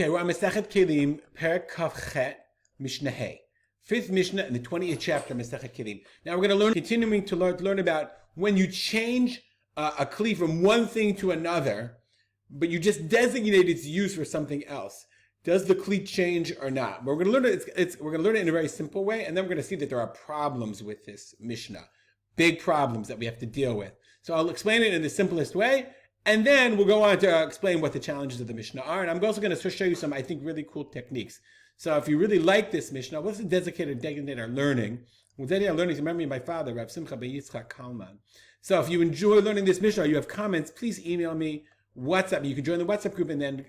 Okay, we're on Masechet Keilim, Perek Kaf Chet, Mishnah Hey. Fifth Mishnah in the 20th chapter of Masechet Keilim. Now we're going to continuing to learn about when you change a kli from one thing to another, but you just designate its use for something else. Does the kli change or not? We're going to learn it. We're going to learn it in a very simple way, and then we're going to see that there are problems with this Mishnah, big problems that we have to deal with. So I'll explain it in the simplest way. And then we'll go on to explain what the challenges of the Mishnah are. And I'm also going to show you some, I think, really cool techniques. So if you really like this Mishnah, let's designate our learning. We'll dedicate our learning to memory of my father, Rav Simcha ben Yitzchak Kalman. So if you enjoy learning this Mishnah or you have comments, please email me, WhatsApp me. You can join the WhatsApp group and then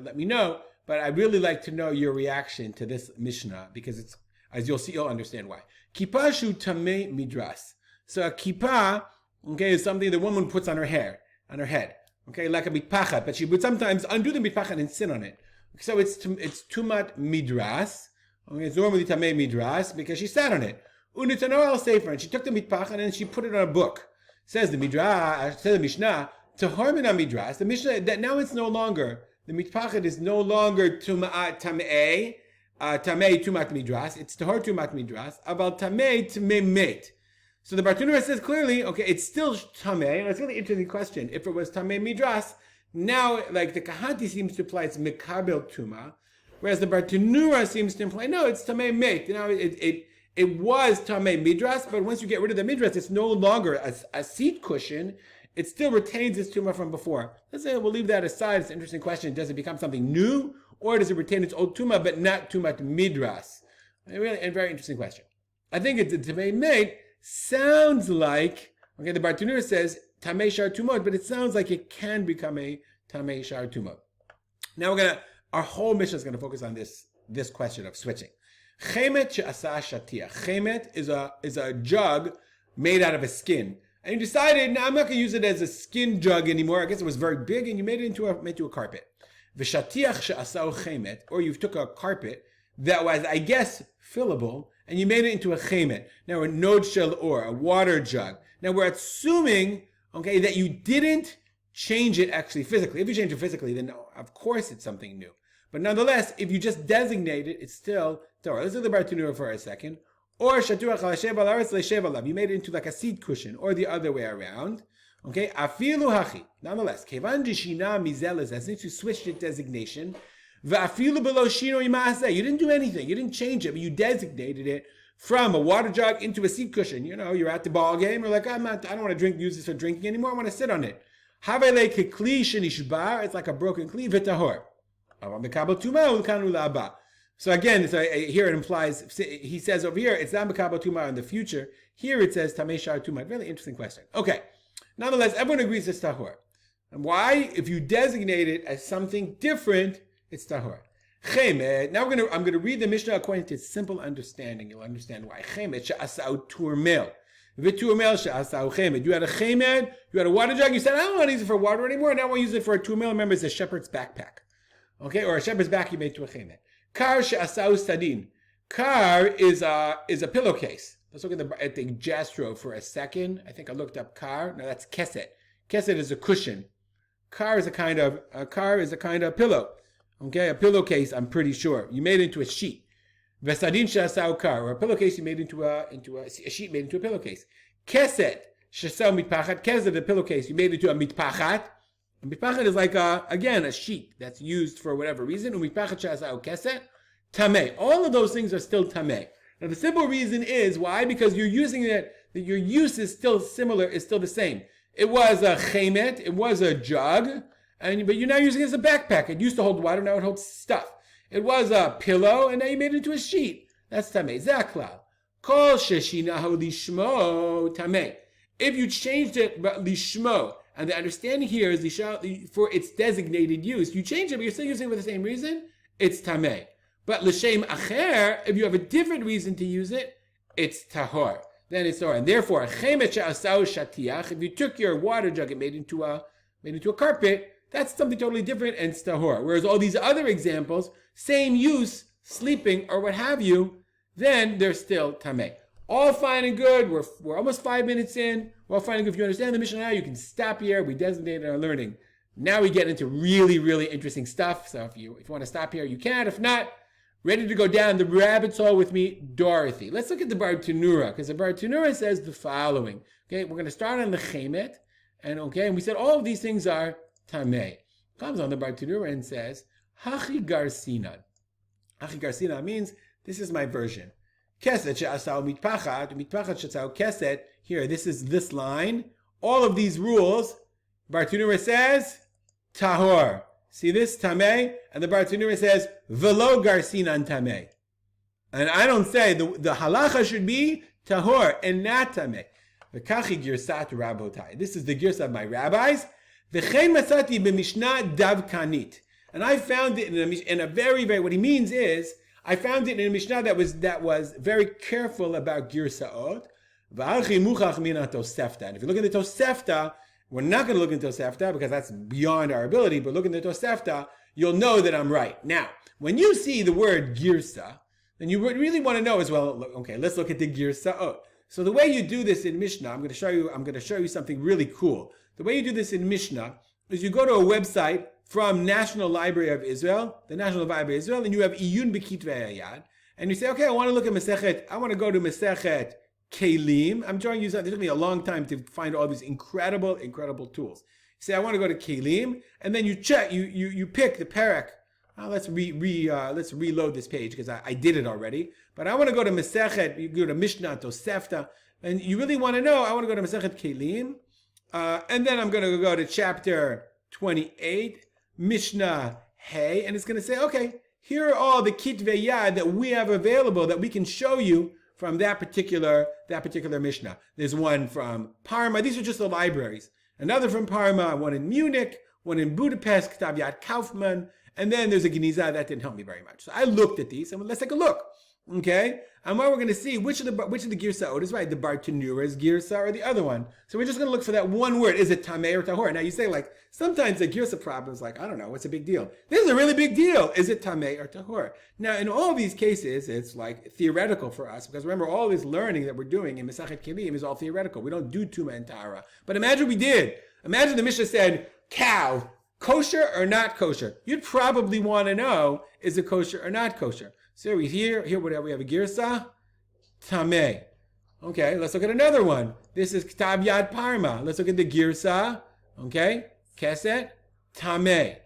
let me know. But I'd really like to know your reaction to this Mishnah because it's, as you'll see, you'll understand why. Kippah shu tamei midras. So a kippah, okay, is something the woman puts on her hair. On her head, okay, like a mitpachat, but she would sometimes undo the mitpachat and sit on it. So it's tumat midras. Okay, it's normally tamei midras because she sat on it. Unitano al sefer, and she took the mitpachat and she put it on a book. Says the midrash, says the Mishnah, tahor min midras. The Mishnah that now it's no longer the mitpachat is no longer tamei tumat midras. It's tahor tumat midras. About tamei met. So the Bartunura says clearly, okay, it's still Tameh, and it's a really interesting question. If it was Tameh Midras, now, like the Kahanti seems to imply it's Mekabel Tuma, whereas the Bartunura seems to imply, no, it's Tameh Met. Now, it was Tameh Midras, but once you get rid of the Midras, it's no longer a seat cushion. It still retains its Tuma from before. Let's say we'll leave that aside. It's an interesting question. Does it become something new, or does it retain its old Tuma, but not Tumat Midras? A very interesting question. I think it's Tameh Met. Sounds like, okay, the Bartunura says Tamei Shar Tumot, but it sounds like it can become a Tamei Shar Tumot. Now our whole mission is going to focus on this question of switching. Chemet she'asa shatiach. Chemet is a jug made out of a skin. And you decided, now I'm not going to use it as a skin jug anymore. I guess it was very big, and you made it into a carpet. V'shatiach she'asau chemet, or you took a carpet that was, I guess, fillable, and you made it into a chemet. Now, a nod shel or, a water jug. Now, we're assuming, okay, that you didn't change it actually physically. If you change it physically, then of course it's something new. But nonetheless, if you just designate it, it's still Torah. Let's do the Bartunura for a second. Or shatuach al shev al aretz le'shev alav. You made it into like a seat cushion, or the other way around. Okay, afilu hachi. Nonetheless, kevan dishina mizeles, as if you switched its designation. You didn't do anything. You didn't change it, but you designated it from a water jug into a seat cushion. You know, you're at the ball game. You're like, I don't want to use this for drinking anymore. I want to sit on it. It's like a broken kli v'tahor. So again, here it implies, he says over here, it's not mekabel tumah in the future. Here it says tamei shar tumah. Really interesting question. Okay. Nonetheless, everyone agrees it's tahor. And why? If you designate it as something different, it's tahor. Chemet. Now I'm going to read the Mishnah according to its simple understanding. You'll understand why. Chemet she'asau turmel. V'turmel she'asau chemet. You had a chemet. You had a water jug. You said, I don't want to use it for water anymore. Now I want to use it for a turmel. Remember, it's a shepherd's backpack. Okay, or a shepherd's back you made to a chemet. Kar she'asau sadin. Kar is a pillowcase. Let's look at the Jastro for a second. I think I looked up kar. No, that's keset. Keset is a cushion. Kar is a kind of pillow. Okay, a pillowcase, I'm pretty sure. You made it into a sheet. Vesadin shasau kar, or a pillowcase you made into a sheet made into a pillowcase. Keset shasau mitpachat. Keset, a pillowcase you made into a mitpachat. A mitpachat is like a sheet that's used for whatever reason. Mitpachat shasau keset tamei. All of those things are still tamei. Now the simple reason is why? Because you're using it. That your use is still similar. Is still the same. It was a chemet. It was a jug. But you're now using it as a backpack. It used to hold water, now it holds stuff. It was a pillow, and now you made it into a sheet. That's tamei. Zaklal. Kol sheshinahu lishmo tamei. If you changed it lishmo, and the understanding here is for its designated use, you change it, but you're still using it for the same reason, it's tamei. But l'shem acher, if you have a different reason to use it, it's tahor. Then it's tahor. And therefore, chemet she'asau shatiach, if you took your water jug and made it into a carpet, that's something totally different and it's tahor. Whereas all these other examples, same use, sleeping or what have you, then they're still tamei. All fine and good. We're almost 5 minutes in. We're all fine and good. If you understand the Mishnah now, you can stop here. We designated our learning Now we get into really, really interesting stuff. So if you want to stop here, you can. If not, ready to go down the rabbit's hole with me, Dorothy. Let's look at the Bartenura, because the Bartenura says the following. Okay, we're going to start on the Chemet, and we said all of these things are Tameh. Comes on the Bartenura and says, Hachi Garsinan. Hachi Garsinan means, this is my version. Keset she'asau mitpachat, mitpachat she'asau keset. Here, this is this line. All of these rules, Bartenura says, Tahor. See this, Tameh? And the Bartenura says, Velo Garsinan Tameh. And I don't say, the halacha should be Tahor and not Tameh. V'kachi girsat rabotai. This is the girsa of my rabbis. V'chein masati b'mishnah davkanit. And I found it in a very, very, what he means is, I found it in a Mishnah that was very careful about girsaot. V'alchi muchach mina tosefta. And if you look at the Tosefta, we're not going to look into Tosefta because that's beyond our ability, but look into Tosefta, you'll know that I'm right. Now, when you see the word girsa, then you really want to know as well, okay, let's look at the girsaot. So the way you do this in Mishnah, I'm going to show you something really cool. The way you do this in Mishnah is you go to a website from National Library of Israel, the National Library of Israel, and you have Iyun B'Kitvei Hayad, and you say, okay, I want to look at Masechet, I want to go to Masechet Keilim. I'm showing you something. It took me a long time to find all these incredible, incredible tools. You say, I want to go to Keilim, and then you check, you pick the parak. Let's reload this page because I did it already. But I want to go to Masechet, you go to Mishnah, Tosefta, and you really want to know, I want to go to Masechet Keilim, and then I'm going to go to chapter 28, Mishnah Hey, and it's going to say, okay, here are all the Kitvei Yad that we have available that we can show you from that particular Mishnah. There's one from Parma. These are just the libraries. Another from Parma, one in Munich, one in Budapest, Ktav Yad Kaufman, and then there's a Geniza. That didn't help me very much. So I looked at these, and let's take a look. Okay? And what we're going to see, which of the Girsaot is right, the Bartenura's Girsa or the other one. So we're just going to look for that one word. Is it Tameh or Tahor? Now you say, like, sometimes the Girsa problem is like, I don't know, what's a big deal? This is a really big deal. Is it Tameh or Tahor? Now, in all these cases, it's like theoretical for us, because remember, all this learning that we're doing in Masechet Keilim is all theoretical. We don't do Tuma and Tahara. But imagine we did. Imagine the Mishnah said, cow, kosher or not kosher? You'd probably want to know, is it kosher or not kosher? So here we have a girsa, tameh. Okay, let's look at another one. This is Ktav Yad Parma. Let's look at the girsa, okay, keset, tameh.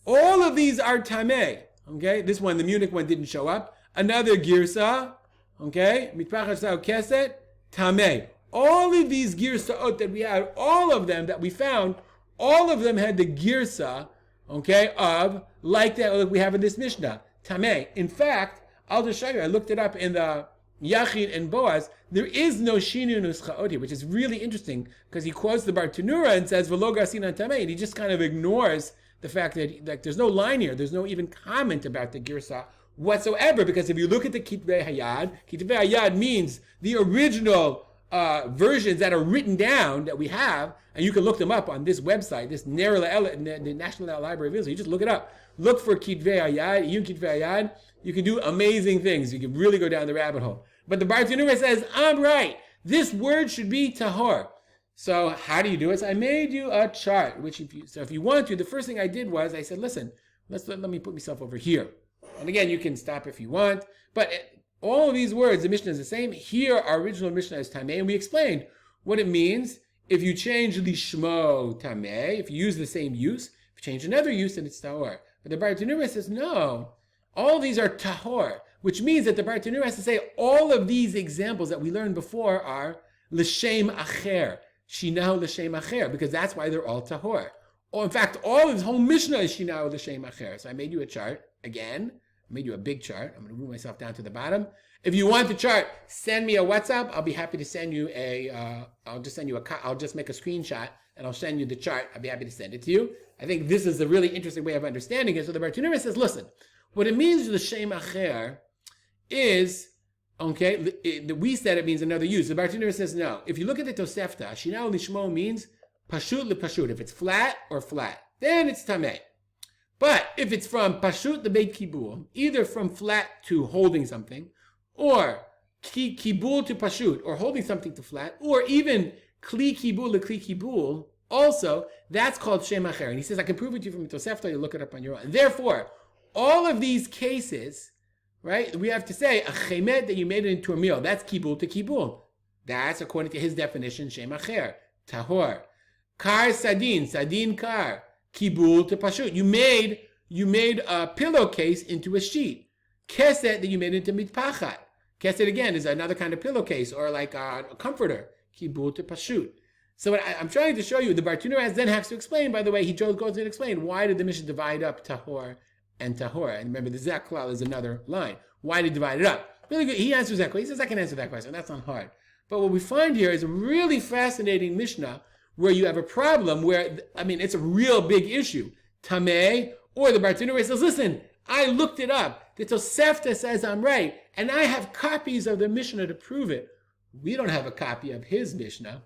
All of these are tameh. Okay, this one, the Munich one, didn't show up. Another girsa, okay, mitpachat sao keset, tameh. All of these girsaot that we had, all of them that we found, all of them had the girsa, okay, of like that like we have in this Mishnah, tameh. In fact, I'll just show you. I looked it up in the Yachid and Boaz. There is no Shinu Nuschaot here, which is really interesting because he quotes the Bartenura and says V'lo Garsinan Tameh, and he just kind of ignores the fact that there's no line here. There's no even comment about the Girsa whatsoever, because if you look at the Kitvei Hayad means the original versions that are written down that we have, and you can look them up on this website, this the National Library of Israel. You just look it up. Look for Kitvei Hayad, Iyun Kitvei Hayad. You can do amazing things. You can really go down the rabbit hole. But the Bartenura says, I'm right. This word should be tahor. So how do you do it? So I made you a chart. If you want to, the first thing I did was I said, listen, let me put myself over here. And again, you can stop if you want. But all of these words, the Mishnah is the same. Here, our original Mishnah is tameh, and we explained what it means if you change lishmo tameh, if you use the same use. If you change another use, then it's tahor. But the Bartenura says, no. All these are tahor, which means that the Bartenura has to say all of these examples that we learned before are l'shem acher, shinahu l'shem acher, because that's why they're all tahor. Or in fact, all of this whole Mishnah is shinahu l'shem acher. So I made you a chart again. I made you a big chart. I'm going to move myself down to the bottom. If you want the chart, send me a WhatsApp. I'll be happy to send you I'll just make a screenshot and I'll send you the chart. I'll be happy to send it to you. I think this is a really interesting way of understanding it. So the Bartenura says, listen, what it means to the Shem Acher is, okay, we said it means another use. The Bartenura says no. If you look at the Tosefta, Shinao Lishmo means Pashut LePashut. If it's flat or flat, then it's Tameh. But if it's from Pashut the Beit Kibul, either from flat to holding something, or Kibul to Pashut, or holding something to flat, or even Kli Kibul to Kli Kibul, also, that's called Shem Acher. And he says, I can prove it to you from Tosefta, you look it up on your own. And therefore, all of these cases, right, we have to say, a chemet that you made it into a meal, that's kibul to kibul. That's, according to his definition, Shem Acher, tahor. Kar sadin, sadin kar, kibul to pashut. You made a pillowcase into a sheet. Keset that you made into mitpachat. Keset, again, is another kind of pillowcase, or like a comforter. Kibul to pashut. So what I'm trying to show you, the Bartuner then has to explain, by the way, he goes to explain, why did the Mishnah divide up tahor and tahor? And remember, the zaklal is another line. Why did he divide it up? Really good. He answers that question. He says, I can answer that question. That's not hard. But what we find here is a really fascinating Mishnah where you have a problem where, it's a real big issue. Tameh, or the Bartuner says, listen, I looked it up. The Tosefta says I'm right, and I have copies of the Mishnah to prove it. We don't have a copy of his Mishnah,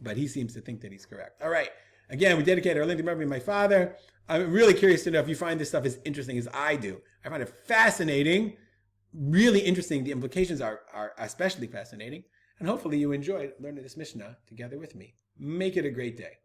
but he seems to think that he's correct. All right. Again, we dedicate our Lindy memory to my father. I'm really curious to know if you find this stuff as interesting as I do. I find it fascinating, really interesting. The implications are especially fascinating. And hopefully you enjoyed learning this Mishnah together with me. Make it a great day.